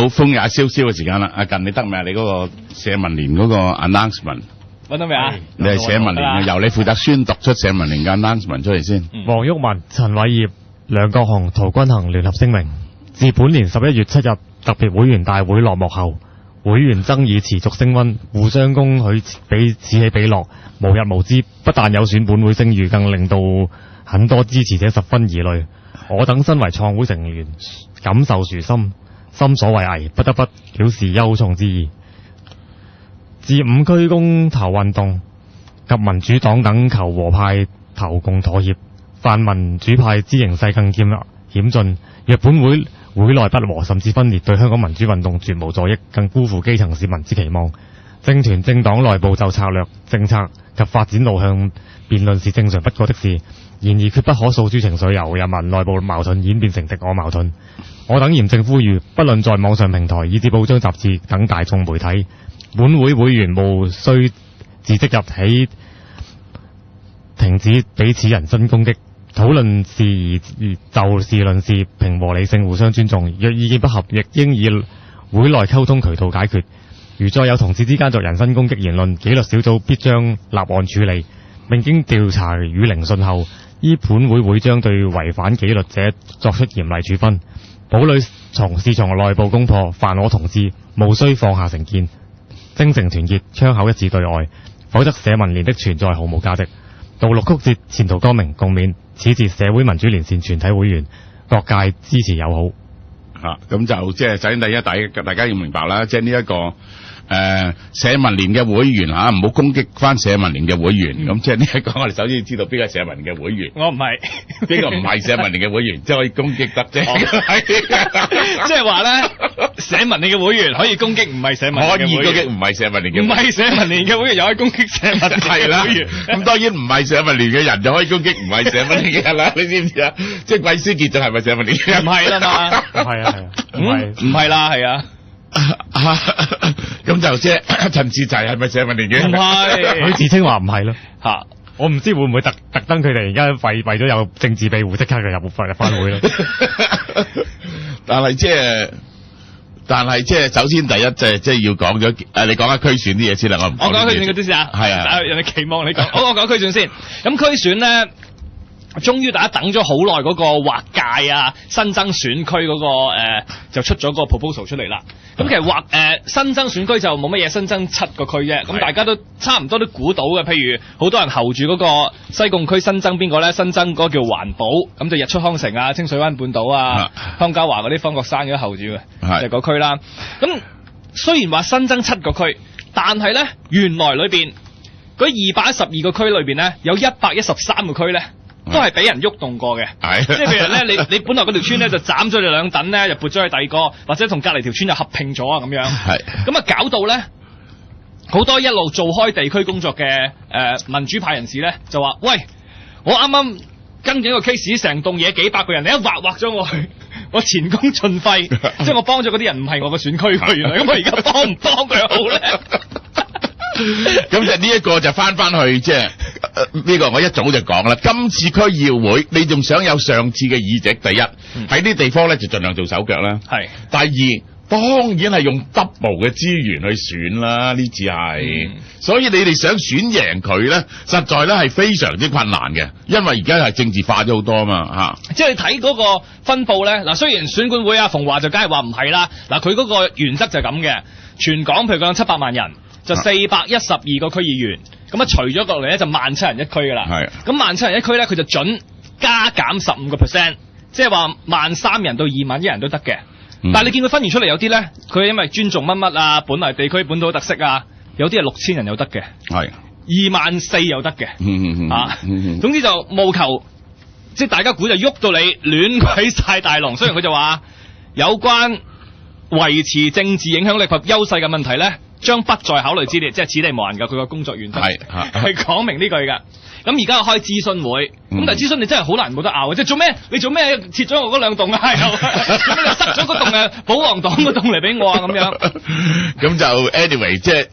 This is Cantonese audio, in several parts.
好，風也蕭蕭嘅時間啦。阿近你得未啊？你嗰個社民連嗰個 announcement 揾到未啊？你係社民連嘅，由你負責宣讀出社民連嘅 announcement 出嚟先。黃毓民、陳偉業、梁國雄、陶君行聯合聲明：自本年11月7日特別會員大會落幕後，會員爭議持續升溫，互相攻許此起彼落，無日無之，不但有損本會聲譽，更令到很多支持者十分疑慮。我等身為創會成員，感受殊深，心所為危，不得不表示憂重之意。自五區公投運動及民主黨等求和派投共妥協，泛民主派之形勢更險峻。若本會內不和甚至分裂，對香港民主運動絕無助益，更辜負基層市民之期望。政團政黨內部就策略、政策及發展路向辯論是正常不過的事，然而決不可訴諸情緒，由人民內部矛盾演變成敵我矛盾。我等嚴正呼籲，不論在網上平台以至報章雜誌等大眾媒體，本會會員務須自即日起停止彼此人身攻擊，討論事宜就事論事，平和理性，互相尊重。若意見不合，亦應以會內溝通渠道解決。如再有同事之間作人身攻擊言論，紀律小組必將立案處理，並經調查與聆訊後，依本會將對違反紀律者作出嚴厲處分。堡壘從內部攻破，犯我同志務須放下成見，精誠團結，槍口一致對外，否則社民連的存在毫無價值。道路曲折，前途光明，共勉。此節社會民主連線全體會員，各界支持友好。咁就即係首先第一，大家要明白啦，即係呢一個社民連嘅會員嚇，唔好攻擊翻社民連嘅會員。咁即係呢一個，我哋首先要知道邊個係社民連嘅會員。我唔係，邊個唔係社民連嘅會員，即係可以攻擊得啫。即係話咧，社民連嘅會員可以攻擊唔係社民連嘅會員，可以攻擊唔係社民連嘅，唔係社民連嘅會員又可以攻擊社民連嘅會員。咁當然唔係社民連嘅人就可以攻擊唔係社民連嘅人啦。你知唔知啊？即係貴書傑就係咪社民連嘅人？唔係啦嘛，係啊，唔係啦，係啊。咁就即係陳志齊係咪社民連嘅？唔係，佢自稱話唔係咯。嚇，我唔知會唔會特登佢哋而家為咗有政治庇護，即刻就入翻會咯。但係即係首先第一即係要講咗你講下區選啲嘢先啦。我講區選嗰啲先啊。係啊，人哋期望你講。好，我講區選先。咁區選咧，終於大家等咗好耐嗰個劃界啊，新增選區嗰個就出咗個 proposal 出嚟啦。咁其實新增選區就冇乜嘢，新增7個區啫。咁大家都差唔多都估到嘅。譬如好多人候住嗰個西貢區新增邊個咧？新增嗰個叫環保，咁就日出康城啊、清水灣半島啊、湯家驊嗰啲方國珊嗰啲候住嘅，就係嗰區啦。咁雖然話新增7個區，但係咧原來裏邊嗰212個區裏邊咧，有113個區咧，都係俾人喐動過嘅，即係譬如咧，你本來嗰條村咧就斬咗你2等咧，就撥咗去第二個，或者同隔離條村就合併咗啊咁樣。咁啊搞到咧好多一路做開地區工作嘅民主派人士咧就話：喂，我啱啱跟緊個 case，成棟嘢幾百個人，你一劃咗我去，我前功盡廢，即係我幫咗嗰啲人唔係我嘅選區佢原來，咁我而家幫唔幫佢好咧？咁就呢一個就翻去即係呢個我一早就講啦。今次區議會你仲想有上次嘅議席，第一喺啲地方咧就盡量做手腳啦。係。第二當然係用 double 嘅資源去選啦，呢次係。所以你哋想選贏佢咧，實在咧係非常之困難嘅，因為而家係政治化咗好多嘛嚇。即係睇嗰個分佈咧，嗱雖然選管會啊馮華就梗係話唔係啦，嗱佢嗰個原則就係咁嘅，全港譬如講700萬人。就412個區議員，咁啊除咗落嚟咧就17000人一區噶啦。係。咁17000人一區咧，佢就準加減15%，即係話13000人到21000人都得嘅。但係你見佢分完出嚟有啲咧，佢因為尊重乜乜啊，本嚟地區本土特色啊，有啲係6000人又得嘅。係。24000又得嘅。總之就務求，即係大家估就喐到你亂鬼晒大龍。雖然佢就話有關維持政治影響力及優勢嘅問題咧，將不再考慮之列，即係此地無銀㗎。佢個工作原則係講明呢句㗎。咁而家開諮詢會，咁但係諮詢你真係好難冇得拗，即係做咩？你做咩切咗我嗰2棟啊？做咩你塞咗嗰棟保皇黨嗰棟嚟俾我啊？咁樣。咁就 anyway， 即係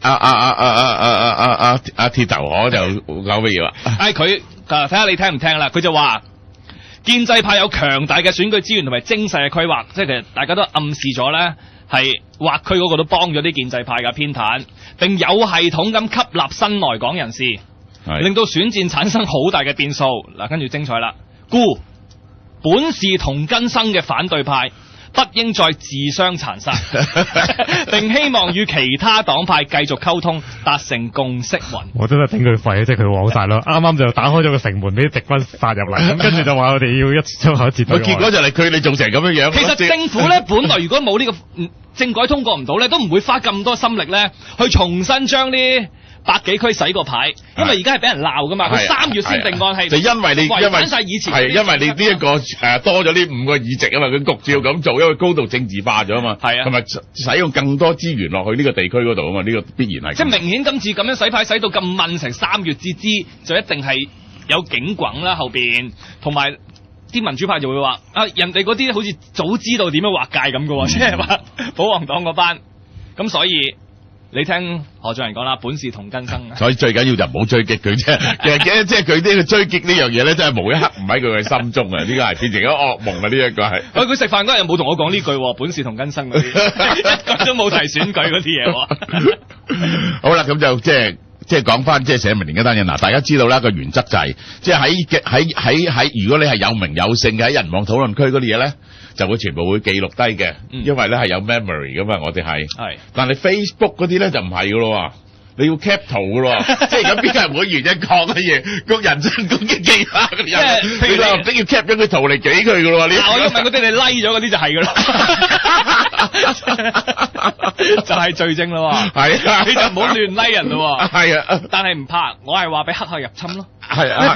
鐵頭河就講乜嘢啊？佢睇下你聽唔聽啦？佢就話建制派有強大嘅選舉資源同埋精細嘅規劃，即係其實大家都暗示咗咧。係劃區嗰個都幫咗啲建制派嘅偏袒，並有系統咁吸納新來港人士，令到選戰產生好大嘅變數。嗱，跟住精彩啦，故本是同根生嘅反對派不應再自相殘殺，並希望與其他黨派繼續溝通，達成共識雲。我真係頂佢肺，即係佢枉晒咯。啱啱就打開咗個城門俾啲敵軍殺入嚟，咁跟住就話我哋要一槍口一截。結果就係佢哋做成咁樣樣。其實政府咧本來如果冇呢個政改通過唔到咧，都唔會花咁多心力咧去重新將呢百幾區洗個牌，因為而家係俾人鬧噶嘛。佢3月先定案係，就因為你違反晒以前係因為你呢一個多咗呢5個議席啊嘛，佢焗照咁做，因為高度政治化咗啊嘛。係啊，同埋使用更多資源落去呢個地區嗰度啊嘛，呢個必然係。即係明顯今次咁樣洗牌洗到咁問成3月至知，就一定係有警滾啦後邊，同埋啲民主派就會話人哋嗰啲好似早知道點樣劃界咁嘅喎，即係話保皇黨嗰班，咁所以。你聽何俊仁講啦，本是同根生，所以最緊要就唔好追擊佢啫。其實即係佢呢個追擊呢樣嘢咧，真係無一刻唔喺佢嘅心中啊！呢個係變成咗噩夢啊！呢一個係。佢食飯嗰日又冇同我講呢句，本是同根生嗰啲，一句都冇提選舉嗰啲嘢。好啦，咁就即係講翻即係社民連嗰單嘢嗱，大家知道啦個原則就係，即係喺如果你係有名有姓嘅喺人網討論區嗰啲嘢咧，就會全部會記錄低嘅，因為咧係有 memory 噶嘛，我哋係。但係 Facebook 嗰啲咧就唔係噶咯，你要 cap 圖噶咯，即係而家邊個人會原因講嘅嘢，個人身攻擊其他嗰啲人，你話都要 cap 咗佢圖嚟記佢噶咯。我要問嗰啲你 like 咗嗰啲就係噶啦，就係罪證咯。係啊，你就唔好亂 like 人咯。係啊，但係唔怕，我係話俾黑客入侵咯。係啊。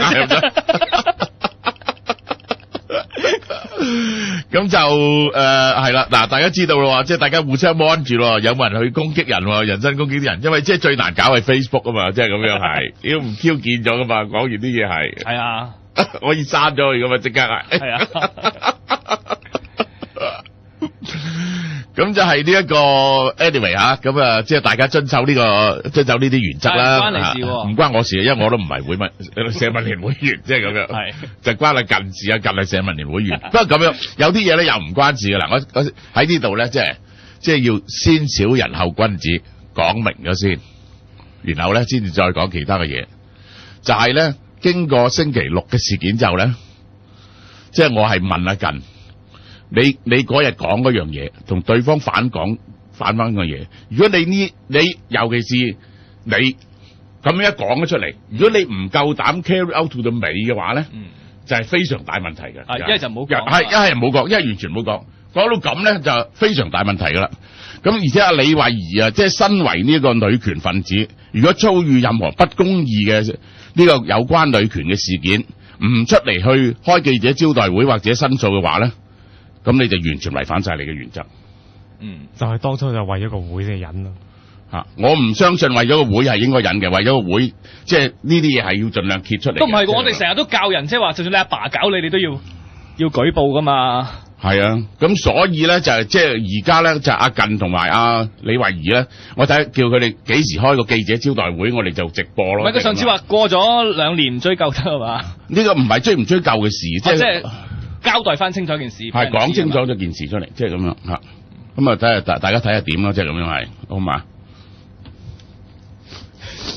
咁就係啦，嗱，大家知道咯，即係大家互相 mon 住咯，有冇人去攻擊人，人身攻擊啲人，因為即係最難搞係 Facebook 啊嘛，即係咁樣係，妖唔 Q 見咗噶嘛，講完啲嘢係。係啊，可以刪咗佢噶嘛，即刻係。係啊。咁就係呢一個 anyway 吓，咁即係大家遵守呢啲原則啦。唔關你事喎，唔關我事，因為我都唔係社民連會員，即係咁樣。係就關你近事啊，近係社民連會員。不過咁樣有啲嘢咧又唔關事嘅啦。我喺呢度咧，即係要先小人後君子，講明咗先，然後咧先至再講其他嘅嘢。就係咧，經過星期六嘅事件之後咧，即係我係問阿近。你嗰日講嗰樣嘢，同對方反翻個嘢。如果你尤其是你咁樣一講咗出嚟，如果你唔夠膽 carry out to 到尾嘅話咧，就係非常大問題嘅。一係就唔好講，係一係唔好講，一係完全唔好講。講到咁咧就非常大問題噶啦。咁而且阿李慧儀即係身為呢個女權分子，如果遭遇任何不公義嘅呢個有關女權嘅事件，唔出嚟去開記者招待會或者申訴嘅話咧，咁你就完全違反晒你嘅原則。就係當初就為咗個會先忍咯。我唔相信為咗個會係應該忍嘅，為咗個會即係呢啲嘢係要盡量揭出嚟。都唔係，我哋成日都教人，即係話，就算你阿爸搞你，你都要舉報噶嘛。係啊，咁所以咧就係即係而家咧就阿近同埋阿李慧儀咧，我睇叫佢哋幾時開個記者招待會，我哋就直播咯。唔係佢上次話過咗2年唔追究得係嘛？呢個唔係追唔追究嘅事，即係交代翻清楚件事，係講清楚咗件事出嚟，即係咁樣嚇。咁啊，睇下大家睇下點咯，即係咁樣係，好嘛？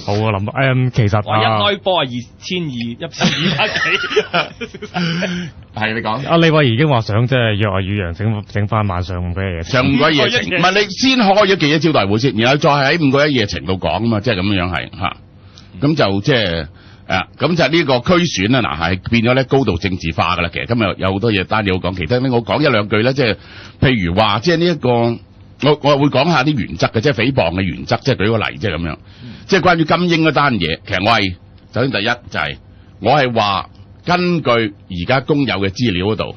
好啊，林其實一開波係1200幾，係你講。阿李慧已經話想即係約阿宇陽整翻晚上5個一夜情，上5個一夜情，唔係你先開咗記者招待會先，然後再喺5個一夜情度講啊嘛，即係咁樣係嚇。咁就即係。咁就呢個區選啦，嗱係變咗咧高度政治化噶啦。其實今日有好多嘢單嘢好講，其他咧我講一兩句咧，即係譬如話，即係呢一個我會講下啲原則嘅，即係誹謗嘅原則，即係舉個例，即係咁樣。即係關於金英嗰單嘢，其實我係首先第一就係我係話根據而家公有嘅資料嗰度，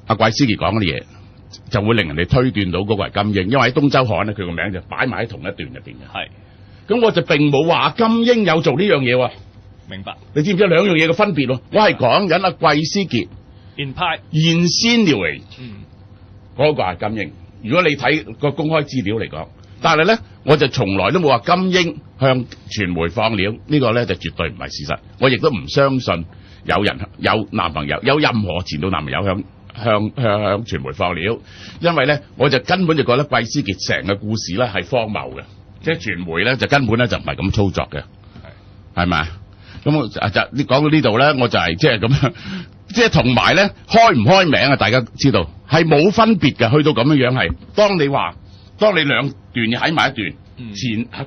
阿季思傑講嗰啲嘢就會令人哋推斷到嗰個係金英，因為喺東周刊咧佢個名就擺埋喺同一段入邊嘅。係。咁我就並冇話金英有做呢樣嘢喎。明白。你知唔知兩樣嘢嘅分別喎？我係講緊阿季思傑現先料嚟，嗰個係金英。如果你睇個公開資料嚟講，但係咧我就從來都冇話金英向傳媒放料，呢個咧就絕對唔係事實。我亦都唔相信有人有男朋友，有任何前度男朋友向向傳媒放料，因為咧我就根本就覺得季思傑成個故事咧係荒謬嘅，即係傳媒咧就根本咧就唔係咁操作嘅，係咪？咁我就你講到呢度咧，我就係即係咁樣，即係同埋咧開唔開名啊？大家知道係冇分別嘅，去到咁樣係。當你兩段嘢喺埋一段，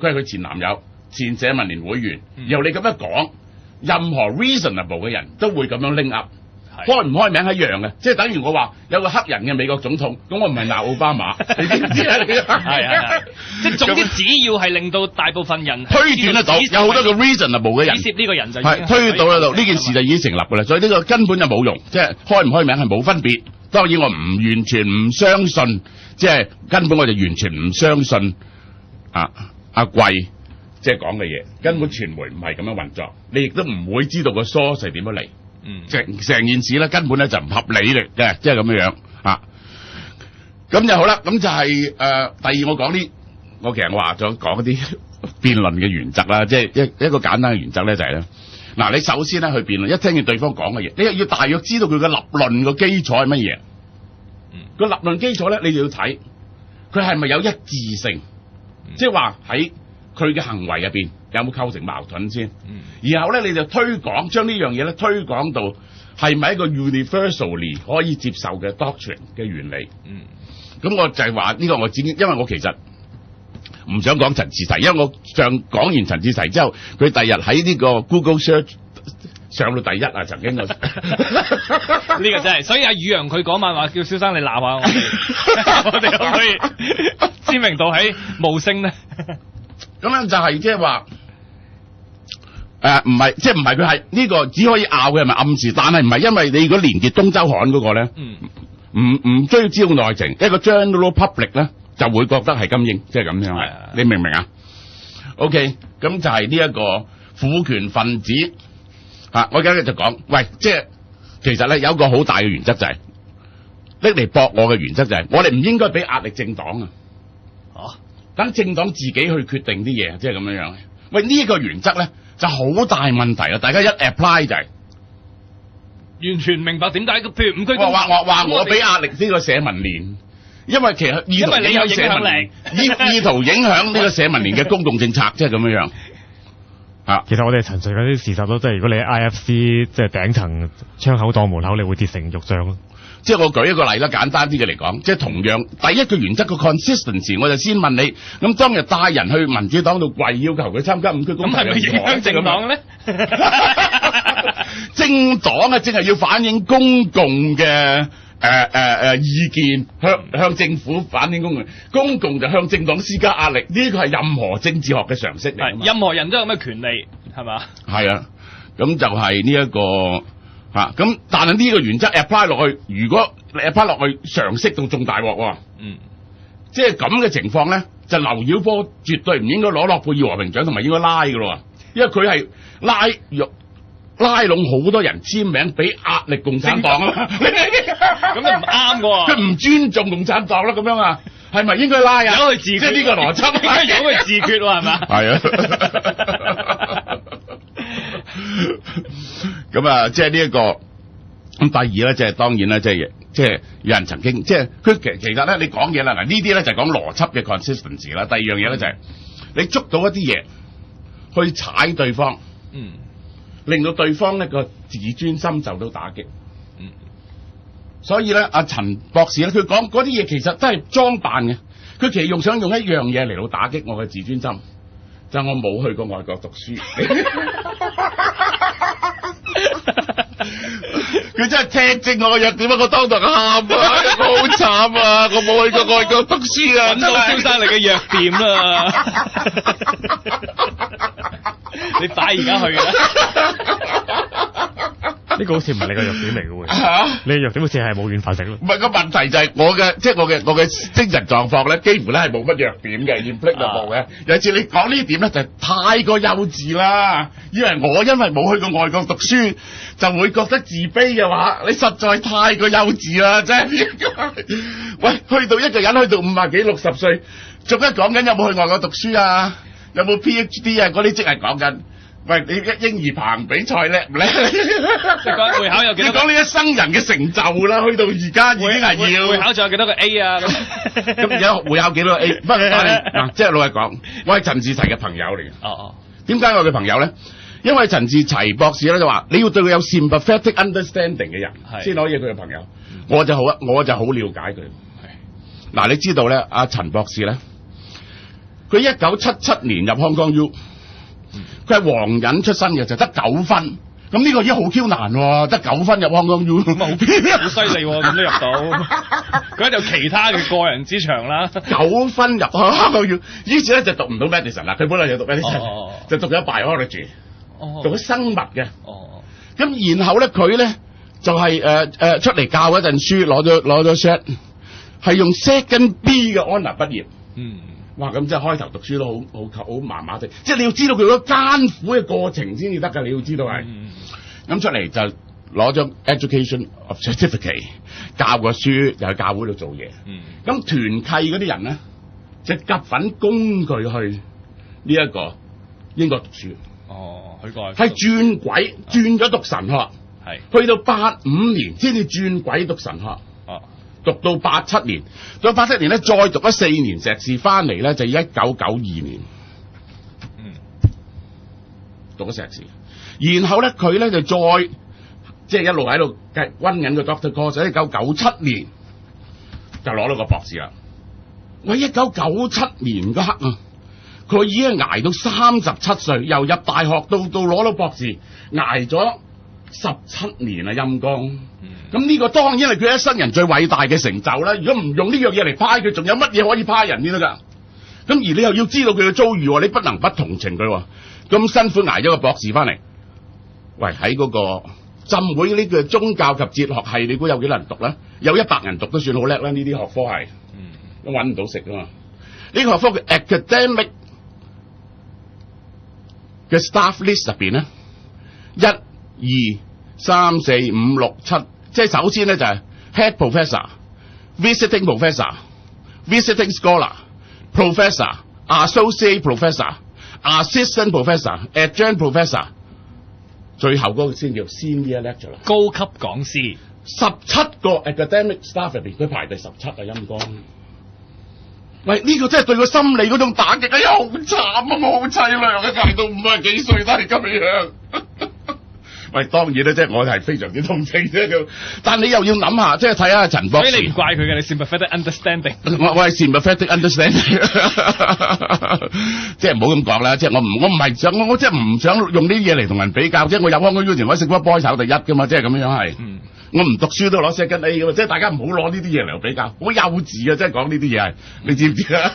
佢係佢前男友、前社民連會員，然後你咁樣講，任何 reasonable 嘅人都會咁樣拎 up。開唔開名係一樣嘅，即係等於我話有個黑人嘅美國總統，咁我唔係鬧奧巴馬，你知唔知啊？係，即係總之只要係令到大部分人推斷得到，有好多個 reasonable 嘅人，指涉呢個人就係推到喺度，呢件事就已經成立㗎啦，所以呢個根本就冇用，即係開唔開名係冇分別。當然我唔完全唔相信，即係根本我就完全唔相信阿貴即係講嘅嘢，根本傳媒唔係咁樣運作，你亦都唔會知道個 source 係點樣嚟。成件事咧根本咧就唔合理嘅，即係咁樣啊。咁就好啦，咁就係第二我講啲，我其實我話咗講一啲辯論嘅原則啦，即係一個簡單嘅原則咧就係咧，嗱你首先咧去辯論，一聽見對方講嘅嘢，你又要大約知道佢嘅立論個基礎係乜嘢。個立論基礎咧，你就要睇佢係咪有一致性，即係話喺佢嘅行為入邊有冇構成矛盾先，然後咧你就推廣將呢樣嘢咧推廣到係咪一個 universally 可以接受嘅 doctrine 嘅原理。咁我就係話呢個我自己，因為我其實唔想講陳志齊，因為我講完陳志齊之後，佢第日喺呢個 Google Search 上到第一啊，曾經呢個真係，所以阿宇陽佢嗰晚話叫蕭生你鬧下我哋可唔可以知名度喺無聲咧？咁樣就係即係話，唔係，即係唔係佢係呢個只可以拗嘅係咪暗示？但係唔係，因為你如果連結東周刊嗰個咧，唔需要知道內情，一個 general public 咧就會覺得係金英，即係咁樣。你明唔明啊 ？OK，咁就係呢一個父權分子我而家就講，喂，即係其實咧有一個好大嘅原則就係拎嚟駁我嘅原則就係，我哋唔應該俾壓力政黨啊。等政黨自己去決定啲嘢，即係咁樣樣。喂，呢個原則咧就好大問題啦！大家一 apply 就係完全明白點解，譬如五區公話我俾壓力呢個社民連，因為其實意圖影響社民連，意圖影響呢個社民連嘅公共政策，即係咁樣樣。其實我哋陳述嗰啲事實咯，即係如果你喺 IFC 即係頂層窗口檔門口，你會跌成肉醬咯。即係我舉一個例啦，簡單啲嘅嚟講，即係同樣第一個原則個 consistency， 我就先問你，咁當日帶人去民主黨度跪要求佢參加五區公投，咁係咪影響政黨咧？政黨啊，淨係要反映公共嘅意見，向政府反映公共就向政黨施加壓力，呢個係任何政治學嘅常識嚟。任何人都有咩權利係嘛？係啊，咁就係呢一個。咁但係呢個原則 apply 落去，如果你 apply 落去常識到仲大鑊，即係咁嘅情況咧，就劉曉波絕對唔應該攞諾貝爾和平獎，同埋應該拉噶咯，因為佢係拉攏好多人簽名，俾壓力共產黨啊，咁就唔啱噶，佢唔尊重共產黨啦，咁樣啊，係咪應該拉啊？由佢自決，即係呢個邏輯，由佢自決係嘛？係啊。咁啊，即係呢一個咁。第二咧，即係當然啦，即係有人曾經即係佢其實咧，你講嘢啦，嗱呢啲咧就係講邏輯嘅 consistency 啦。第二樣嘢咧就係你捉到一啲嘢去踩對方，令到對方呢個自尊心受到打擊。所以咧，阿陳博士咧，佢講嗰啲嘢其實都係裝扮嘅，佢其實想用一樣嘢嚟到打擊我嘅自尊心。就我冇去過外國讀書，佢真係踢正我個弱點啊！我當堂喊啊，我好慘啊！我冇去過外國讀書啊，揾到蕭生你嘅弱點啦！你快而家去啦！呢個好似唔係你個弱點嚟嘅喎，你嘅弱點好似係冇軟飯食咯。唔係，個問題就係我嘅精神狀況咧，幾乎咧係冇乜弱點嘅，implicable嘅。有次你講呢點咧，就係太過幼稚啦。以為我因為冇去過外國讀書，就會覺得自卑嘅話，你實在太過幼稚啦，真係。喂，去到一個人去到50幾60歲，仲一講緊有冇去外國讀書啊？有冇 PhD 啊？嗰啲即係講緊。喂，你嬰兒棚比賽叻唔叻？你講會考有幾多個？你講你一生人嘅成就啦，去到而家已經係要會考仲有幾多個 A 啊？咁而家會考幾多個 A？不過但係嗱，即係老實講，我係陳志齊嘅朋友嚟嘅。哦，點解我嘅朋友咧？因為陳志齊博士咧就話，你要對佢有 sympathetic understanding 嘅人，先可以佢嘅朋友。我就好了解佢。嗱，你知道咧，阿陳博士咧，佢1977年入 Hong Kong U，佢係黃人出身嘅，就得9分。咁呢個已經好 Q 難喎，得9分入 Hong Kong U，好犀利喎，咁都入到。佢有其他嘅個人之長啦。9分入 Hong Kong U，於是咧就讀唔到 medicine 啦。佢本來就讀 medicine，就讀咗 biology，讀咗生物嘅。咁然後咧佢咧就係出嚟教嗰陣書，攞咗 cert， 係用 second B 嘅 honour 畢業。哇！咁即係開頭讀書都好麻麻地，即係你要知道佢嗰艱苦嘅過程先至得㗎，你要知道係。咁出嚟就攞咗 education of certificate， 教過書，又喺教會度做嘢。咁團契嗰啲人咧，就夾份供佢去呢一個英國讀書。去過係轉軌，轉咗讀神學，去到85年先至轉軌讀神學。讀到87年，到87年咧，再讀咗4年碩士，翻嚟咧就1992年，讀咗碩士，然後咧佢咧就再即係一路喺度溫緊個 doctor course， 1997年就攞到個博士啦。喂，1997年嗰刻啊，佢已經捱到37歲，由入大學到攞到博士，捱咗17年啊，陰公。咁呢個當然係佢一生人最偉大嘅成就啦。如果唔用呢樣嘢嚟派佢，仲有乜嘢可以派人先得㗎？咁而你又要知道佢嘅遭遇，你不能不同情佢。咁辛苦捱咗個博士翻嚟，喂，喺嗰個浸會呢個宗教及哲學系，你估有幾多人讀咧？有100人讀都算好叻啦。呢啲學科係都揾唔到食㗎嘛。呢個學科嘅 academic 嘅 staff list 入邊咧，1、2、3、4、5、6、7，即係首先咧就係 head professor、visiting professor、visiting scholar、professor、associate professor、assistant professor、adjunct professor， 最後嗰個先叫 senior lecturer， 高級講師。17個 academic staff 入邊，佢排第17啊，陰公。喂，呢個真係對個心理嗰種打擊，哎呀，好慘啊，我好凄涼啊，捱到50幾歲都係咁樣。喂，當然咧，即係我係非常之同情啫。但你又要諗下，即係睇下陳博士。所以你唔怪佢嘅，你 sympathetic understanding。我係 sympathetic understanding， 即係唔好咁講啦。即係我唔係想，我即係唔想用呢啲嘢嚟同人比較。即係我入香港 U 前，我食波 boy 炒第一㗎嘛，即係咁樣係。我唔讀書都攞 second A 㗎嘛，即係大家唔好攞呢啲嘢嚟比較，好幼稚啊！即係講呢啲嘢係，你知唔知啊？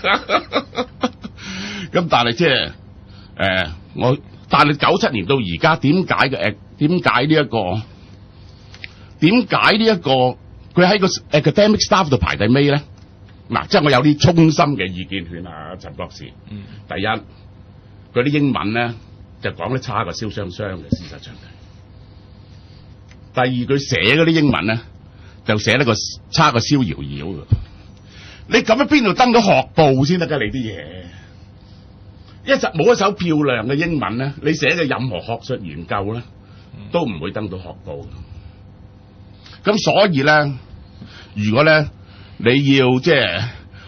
咁但係即係但係97年到而家點解呢一個佢喺個 academic staff 度排第尾咧？嗱，即係我有啲衷心嘅意見勸下陳博士。第一，佢啲英文咧就講得差過蕭雙雙嘅，事實上。第二，佢寫嗰啲英文咧就寫得差過蕭瑤瑤嘅。你咁樣邊度登到學報先得㗎？你啲嘢冇一手漂亮嘅英文咧，你寫嘅任何學術研究咧都唔會登到學報。咁所以咧，如果咧你要即係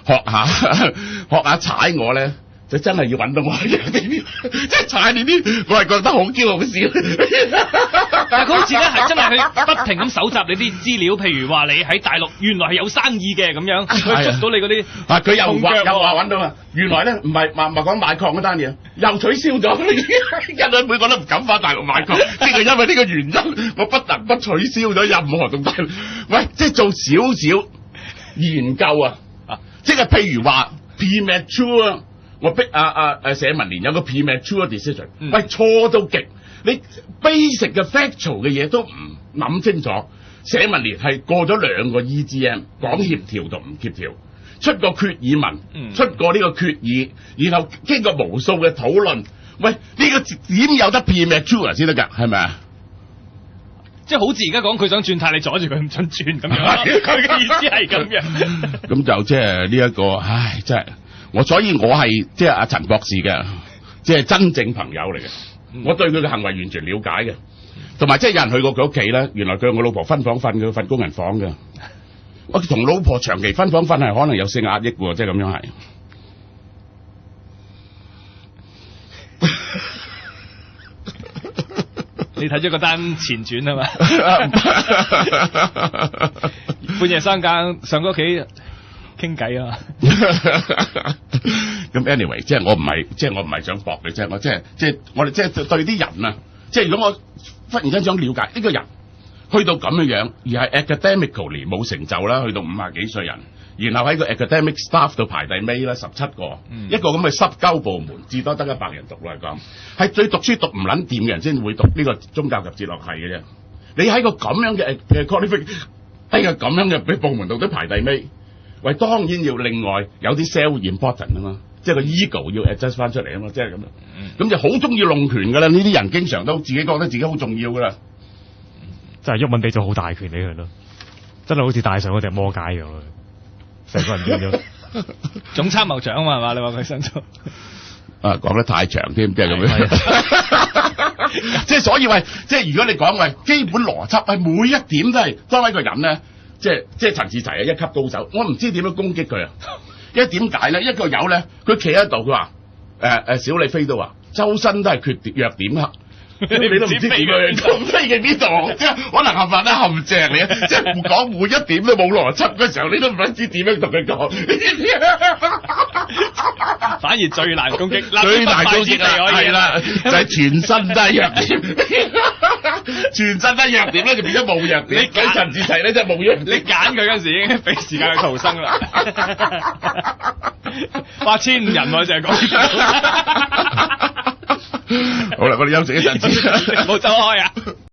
學下踩我咧，就真係要揾到我嘅樣，即係踩你啲，我係覺得好驕傲笑。但係佢好似咧係真係去不停咁搜集你啲資料，譬如話你喺大陸原來係有生意嘅咁樣，佢捉到你嗰啲。佢又話揾到啊！原來咧唔係講買礦嗰單嘢，又取消咗。一兩每個都唔敢返大陸買礦，呢個因為呢個原因，我不得不取消咗任何同大陸。喂，即係做少少研究啊！即係譬如話 premature， 我逼社民連有個 premature decision， 喂，錯到極。你 basic 嘅 factual 嘅嘢都唔諗清楚，社民連係過咗2個 EGM 講協調同唔協調，出個決議文，出過呢個決議，然後經過無數嘅討論。喂，呢個點有得 premature 先得㗎？係咪啊？即係好似而家講佢想轉態，你阻住佢唔准轉咁樣。佢嘅意思係咁樣。咁就即係呢一個，唉，真係所以我係即係阿陳博士嘅，即係真正朋友嚟嘅。我對佢嘅行為完全了解嘅，同埋即係有人去過佢屋企咧，原來佢同我老婆分房瞓，佢瞓工人房嘅。我同老婆長期分房瞓係可能有性壓抑喎，即係咁樣係。你睇咗個單前傳啊嘛？半夜三更上佢屋企傾偈啊！咁 anyway， 即係我唔係想駁你啫，我即係我哋即係對啲人啊，即係如果我忽然間想了解呢個人去到咁嘅樣，而係 academically 冇成就啦，去到50幾歲人，然後喺個 academic staff 度排第尾啦，17個，一個咁嘅濕鳩部門，至多得100人讀嚟講，係最讀書讀唔撚掂嘅人先會讀呢個宗教及哲學系嘅啫。你喺個咁樣嘅 qualification 喺個咁樣嘅部門度都排第尾，喂，當然要另外有啲 self important 啊嘛，即係個 ego 要 adjust 翻出嚟啊嘛，即係咁樣，咁就好中意弄權噶啦，呢啲人經常都自己覺得自己好重要噶啦。真係毓民俾咗好大權俾佢咯，真係好似戴上嗰隻魔戒咁，成個人變咗總參謀長啊嘛，係嘛？你話佢身做講得太長添，即係咁樣。即係所以喂，即係如果你講喂基本邏輯，係每一點都係當一個人咧，即係陳志齊啊，一級高手，我唔知點樣攻擊佢啊。因為點解咧？一個友咧，佢企喺度，佢話小李飛都話，周身都係缺點弱點啊。你都唔知點樣咁飛嘅邊度？即係可能係咪咧陷阱嚟啊？即係講每一點都冇邏輯嘅時候，你都唔知點樣同佢講。反而最難攻擊，最難攻擊係啦，就係全身都係弱點，全身都係弱點咧，就變咗冇弱點。你揀陳志齊咧，真係冇弱點。你揀佢嗰陣時已經俾時間去逃生啦。哇，1500人喎，淨係講。好啦，我哋休息一陣先，唔好走開啊！